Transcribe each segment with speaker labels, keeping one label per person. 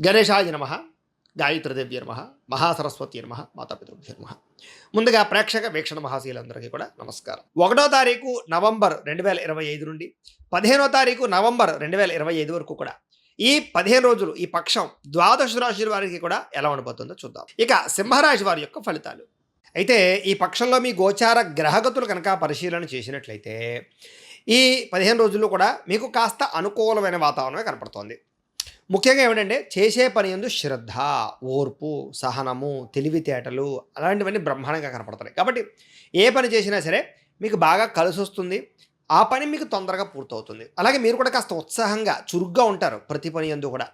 Speaker 1: గణేశాయ నమ, గాయత్రీదేవ్య నమ, మహాసరస్వతి నమ, మాతాపితృభ్య నమ. ముందుగా ప్రేక్షక వీక్షణ మహాశీలందరికీ కూడా నమస్కారం. 1వ తారీఖు నవంబర్ 2025 నుండి 15వ తారీఖు నవంబర్ 2025 వరకు కూడా ఈ 15 రోజులు ఈ పక్షం ద్వాదశ రాశుల వారికి కూడా ఎలా ఉండబోతుందో చూద్దాం. ఇక సింహరాశి వారి యొక్క ఫలితాలు. అయితే ఈ పక్షంలో మీ గోచార గ్రహగతులు కనుక పరిశీలన చేసినట్లయితే ఈ 15 రోజుల్లో కూడా మీకు కాస్త అనుకూలమైన వాతావరణమే కనపడుతోంది. ముఖ్యంగా ఏమిటంటే చేసే పని యందు శ్రద్ధ, ఓర్పు, సహనము, తెలివితేటలు అలాంటివన్నీ బ్రహ్మాండంగా కనపడుతున్నాయి. కాబట్టి ఏ పని చేసినా సరే మీకు బాగా కలిసి వస్తుంది. ఆ పని మీకు తొందరగా పూర్తవుతుంది. అలాగే మీరు కూడా కాస్త ఉత్సాహంగా చురుగ్గా ఉంటారు. ప్రతి పని యందు కూడా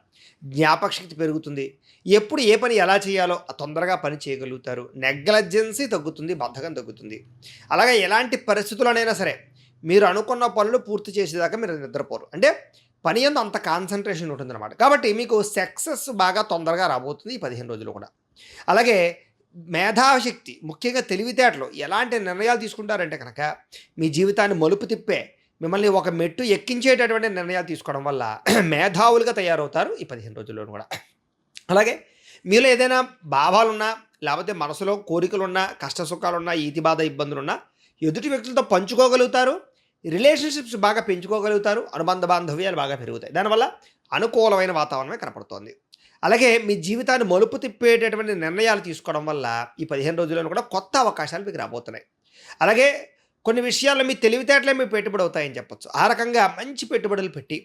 Speaker 1: జ్ఞాపకశక్తి పెరుగుతుంది. ఎప్పుడు ఏ పని ఎలా చేయాలో తొందరగా పని చేయగలుగుతారు. నెగ్లెజెన్సీ తగ్గుతుంది, బద్ధకం తగ్గుతుంది. అలాగే ఎలాంటి పరిస్థితుల్లోనైనా సరే మీరు అనుకున్న పనులు పూర్తి చేసేదాకా మీరు నిద్రపోరు. అంటే పని యందు అంత కాన్సన్ట్రేషన్ ఉంటుందన్నమాట. కాబట్టి మీకు సక్సెస్ బాగా తొందరగా రాబోతుంది ఈ 15 రోజులు కూడా. అలాగే మేధాశక్తి, ముఖ్యంగా తెలివితేటలు, ఎలాంటి నిర్ణయాలు తీసుకుంటారంటే కనుక మీ జీవితాన్ని మలుపు తిప్పే, మిమ్మల్ని ఒక మెట్టు ఎక్కించేటటువంటి నిర్ణయాలు తీసుకోవడం వల్ల మేధావులుగా తయారవుతారు ఈ 15 రోజుల్లో కూడా. అలాగే మీలో ఏదైనా భావాలున్నా, లేకపోతే మనసులో కోరికలున్నా, కష్టసుఖాలున్నా, ఈతి బాధ ఇబ్బందులున్నా ఎదుటి వ్యక్తులతో పంచుకోగలుగుతారు. రిలేషన్షిప్స్ బాగా పెంచుకోగలుగుతారు. అనుబంధ బాంధవ్యాలు బాగా పెరుగుతాయి. దానివల్ల అనుకూలమైన వాతావరణమే కనపడుతోంది. అలాగే మీ జీవితాన్ని మలుపు తిప్పేటటువంటి నిర్ణయాలు తీసుకోవడం వల్ల ఈ 15 రోజుల్లో కూడా కొత్త అవకాశాలు మీకు రాబోతున్నాయి. అలాగే కొన్ని విషయాల్లో మీ తెలివితేటలే మీ పెట్టుబడి అవుతాయని చెప్పొచ్చు. ఆ రకంగా మంచి పెట్టుబడులు పెట్టి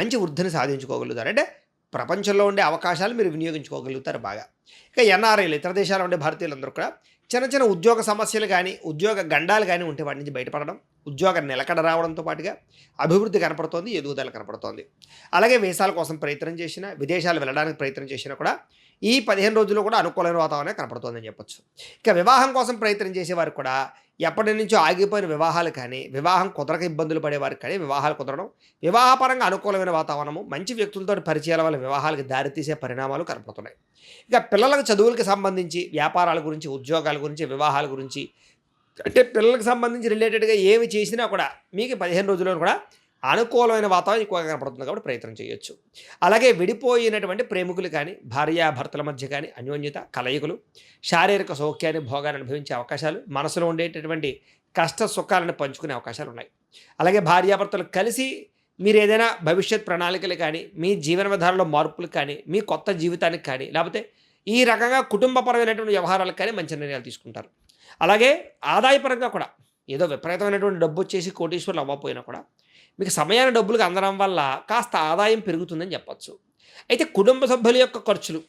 Speaker 1: మంచి వృద్ధిని సాధించుకోగలుగుతారు. అంటే ప్రపంచంలో ఉండే అవకాశాలు మీరు వినియోగించుకోగలుగుతారు బాగా. ఇక ఎన్ఆర్ఐలు, ఇతర దేశాల్లో ఉండే భారతీయులందరూ కూడా చిన్న చిన్న ఉద్యోగ సమస్యలు కానీ, ఉద్యోగ గండాలు కానీ ఉంటే వాటి నుంచి బయటపడడం, ఉద్యోగ నిలకడ రావడంతో పాటుగా అభివృద్ధి కనపడుతోంది, ఎదుగుదల కనపడుతోంది. అలాగే వీసాల కోసం ప్రయత్నం చేసినా, విదేశాలు వెళ్ళడానికి ప్రయత్నం చేసినా కూడా ఈ 15 రోజుల్లో కూడా అనుకూలమైన వాతావరణం కనపడుతోందని చెప్పొచ్చు. ఇక వివాహం కోసం ప్రయత్నం చేసేవారు కూడా ఎప్పటి నుంచో ఆగిపోయిన వివాహాలు కానీ, వివాహం కుదరక ఇబ్బందులు పడేవారికి కానీ వివాహాలు కుదరడం, వివాహపరంగా అనుకూలమైన వాతావరణము, మంచి వ్యక్తులతో పరిచయాల వల్ల వివాహాలకు దారితీసే పరిణామాలు కనపడుతున్నాయి. ఇక పిల్లలకు చదువులకు సంబంధించి, వ్యాపారాల గురించి, ఉద్యోగాల గురించి, వివాహాల గురించి, అంటే పిల్లలకు సంబంధించి రిలేటెడ్గా ఏమి చేసినా కూడా మీకు 15 రోజుల్లో కూడా అనుకూలమైన వాతావరణం ఎక్కువగా కనపడుతుంది. కాబట్టి ప్రయత్నం చేయొచ్చు. అలాగే విడిపోయినటువంటి ప్రేమికులు కానీ, భార్యాభర్తల మధ్య కానీ అన్యోన్యత, కలయికలు, శారీరక సౌఖ్యాన్ని, భోగాన్ని అనుభవించే అవకాశాలు, మనసులో ఉండేటటువంటి కష్ట సుఖాలను పంచుకునే అవకాశాలు ఉన్నాయి. అలాగే భార్యాభర్తలు కలిసి మీరు ఏదైనా భవిష్యత్ ప్రణాళికలు కానీ, మీ జీవన విధానంలో మార్పులు కానీ, మీ కొత్త జీవితానికి కానీ, లేకపోతే ఈ రకంగా కుటుంబపరమైనటువంటి వ్యవహారాలకు కానీ మంచి నిర్ణయాలు తీసుకుంటారు. అలాగే ఆదాయపరంగా కూడా ఏదో విపరీతమైనటువంటి డబ్బు వచ్చేసి కోటీశ్వరులు అవ్వకపోయినా కూడా మీకు సమయాన్ని డబ్బులకు అందడం వల్ల కాస్త ఆదాయం పెరుగుతుందని చెప్పచ్చు. అయితే కుటుంబ సభ్యుల యొక్క ఖర్చులు,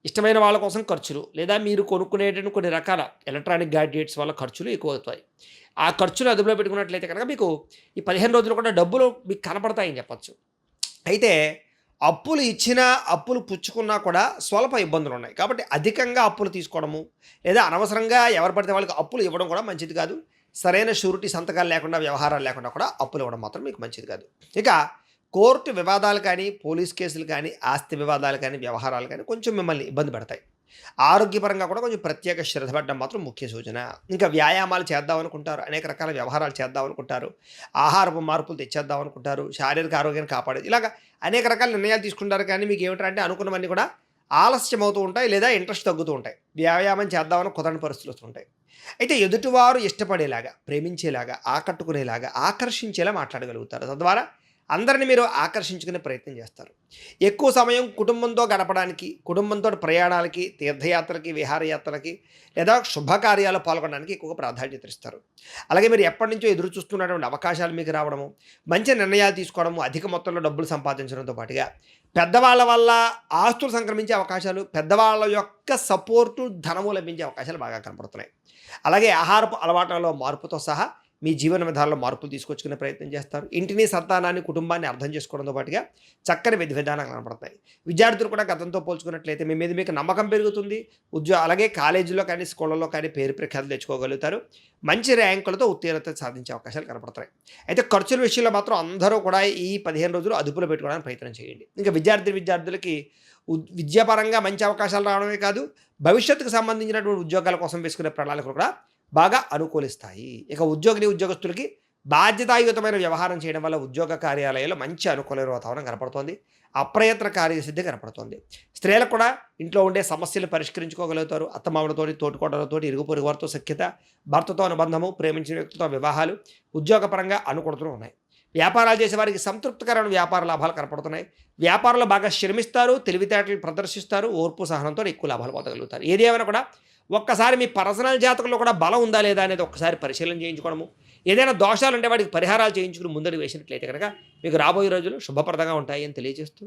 Speaker 1: ఇష్టమైన వాళ్ళ కోసం ఖర్చులు, లేదా మీరు కొనుక్కునేటువంటి కొన్ని రకాల ఎలక్ట్రానిక్ గ్యాడ్జెట్స్ వల్ల ఖర్చులు ఎక్కువ అవుతాయి. ఆ ఖర్చులు అదుపులో పెట్టుకున్నట్లయితే కనుక మీకు ఈ 15 రోజులు కూడా డబ్బులు మీకు కనపడతాయని చెప్పచ్చు. అయితే అప్పులు ఇచ్చినా, అప్పులు పుచ్చుకున్నా కూడా స్వల్ప ఇబ్బందులు ఉన్నాయి. కాబట్టి అధికంగా అప్పులు తీసుకోవడము, లేదా అనవసరంగా ఎవరు పడితే వాళ్ళకి అప్పులు ఇవ్వడం కూడా మంచిది కాదు. సరైన షూరిటీ సంతకాలు లేకుండా, వ్యవహారాలు లేకుండా కూడా అప్పులు ఇవ్వడం మాత్రం మీకు మంచిది కాదు. ఇక కోర్టు వివాదాలు కానీ, పోలీస్ కేసులు కానీ, ఆస్తి వివాదాలు కానీ, వ్యవహారాలు కానీ కొంచెం మిమ్మల్ని ఇబ్బంది పెడతాయి. ఆరోగ్యపరంగా కూడా కొంచెం ప్రత్యేక శ్రద్ధ పెట్టడం మాత్రం ముఖ్య సూచన. ఇంకా వ్యాయామాలు చేద్దాం అనుకుంటారు, అనేక రకాల వ్యవహారాలు చేద్దాం అనుకుంటారు, ఆహారపు మార్పులు తెచ్చేద్దాం అనుకుంటారు, శారీరక ఆరోగ్యాన్ని కాపాడేది, ఇలాగ అనేక రకాల నిర్ణయాలు తీసుకుంటారు. కానీ మీకు ఏమిటంటే అనుకున్నవన్నీ కూడా ఆలస్యం అవుతూ ఉంటాయి, లేదా ఇంట్రెస్ట్ తగ్గుతూ ఉంటాయి. వ్యాయామం చేద్దామని కుదరని పరిస్థితులు వస్తుంటాయి. అయితే ఎదుటివారు ఇష్టపడేలాగా, ప్రేమించేలాగా, ఆకట్టుకునేలాగా, ఆకర్షించేలా మాట్లాడగలుగుతారు. తద్వారా అందరిని మీరు ఆకర్షించుకునే ప్రయత్నం చేస్తారు. ఎక్కువ సమయం కుటుంబంతో గడపడానికి, కుటుంబంతో ప్రయాణాలకి, తీర్థయాత్రలకి, విహారయాత్రలకి, లేదా శుభకార్యాలు పాల్గొనడానికి ఎక్కువగా ప్రాధాన్యత ఇస్తారు. అలాగే మీరు ఎప్పటి నుంచో ఎదురు చూస్తున్నటువంటి అవకాశాలు మీకు రావడము, మంచి నిర్ణయాలు తీసుకోవడము, అధిక మొత్తంలో డబ్బులు సంపాదించడంతో పాటుగా పెద్దవాళ్ళ వల్ల ఆస్తులు సంక్రమించే అవకాశాలు, పెద్దవాళ్ళ యొక్క సపోర్టు, ధనము లభించే అవకాశాలు బాగా కనపడుతున్నాయి. అలాగే ఆహారపు అలవాట్లలో మార్పుతో సహా మీ జీవన విధానంలో మార్పులు తీసుకొచ్చుకునే ప్రయత్నం చేస్తారు. ఇంటిని, సంతానాన్ని, కుటుంబాన్ని అర్థం చేసుకోవడంతో పాటుగా చక్కని విధి విధానాలు కనపడతాయి. విద్యార్థులు కూడా గతంతో పోల్చుకున్నట్లయితే మీ మీద మీకు నమ్మకం పెరుగుతుంది. అలాగే కాలేజీలో కానీ, స్కూళ్ళలో కానీ పేరు ప్రఖ్యాతులు తెచ్చుకోగలుగుతారు. మంచి ర్యాంకులతో ఉత్తీర్ణత సాధించే అవకాశాలు కనపడతాయి. అయితే ఖర్చుల విషయంలో మాత్రం అందరూ కూడా ఈ 15 రోజులు అదుపులో పెట్టుకోవడానికి ప్రయత్నం చేయండి. ఇంకా విద్యార్థులకి విద్యాపరంగా మంచి అవకాశాలు రావడమే కాదు, భవిష్యత్తుకు సంబంధించినటువంటి ఉద్యోగాల కోసం వేసుకునే ప్రణాళికలు కూడా బాగా అనుకూలిస్తాయి. ఇక ఉద్యోగులకి బాధ్యతాయుతమైన వ్యవహారం చేయడం వల్ల ఉద్యోగ కార్యాలయాల్లో మంచి అనుకూలమైన వాతావరణం కనపడుతోంది. అప్రయత్న కార్యసిద్ధి కనపడుతోంది. స్త్రీలకు కూడా ఇంట్లో ఉండే సమస్యలు పరిష్కరించుకోగలుగుతారు. అత్తమామలతోటి, తోటికోడలతోటి, ఇరుగు పొరుగు వారితో సఖ్యత, భర్తతో అనుబంధము, ప్రేమించిన వ్యక్తితో వివాహాలు, ఉద్యోగపరంగా అనుకూలతలు ఉన్నాయి. వ్యాపారాలు చేసే వారికి సంతృప్తికరమైన వ్యాపార లాభాలు కనపడుతున్నాయి. వ్యాపారంలో బాగా శ్రమిస్తారు, తెలివితేటలు ప్రదర్శిస్తారు, ఓర్పు సహనంతో ఎక్కువ లాభాలు పొందగలుగుతారు. ఏది ఏమైనా కూడా ఒక్కసారి మీ పర్సనల్ జాతకంలో కూడా బలం ఉందా లేదా అనేది ఒక్కసారి పరిశీలన చేయించుకోవడము, ఏదైనా దోషాలు ఉంటే వాటికి పరిహారాలు చేయించుకుని ముందడుగు వేసినట్లయితే కనుక మీకు రాబోయే రోజులు శుభప్రదంగా ఉంటాయి అని తెలియజేస్తూ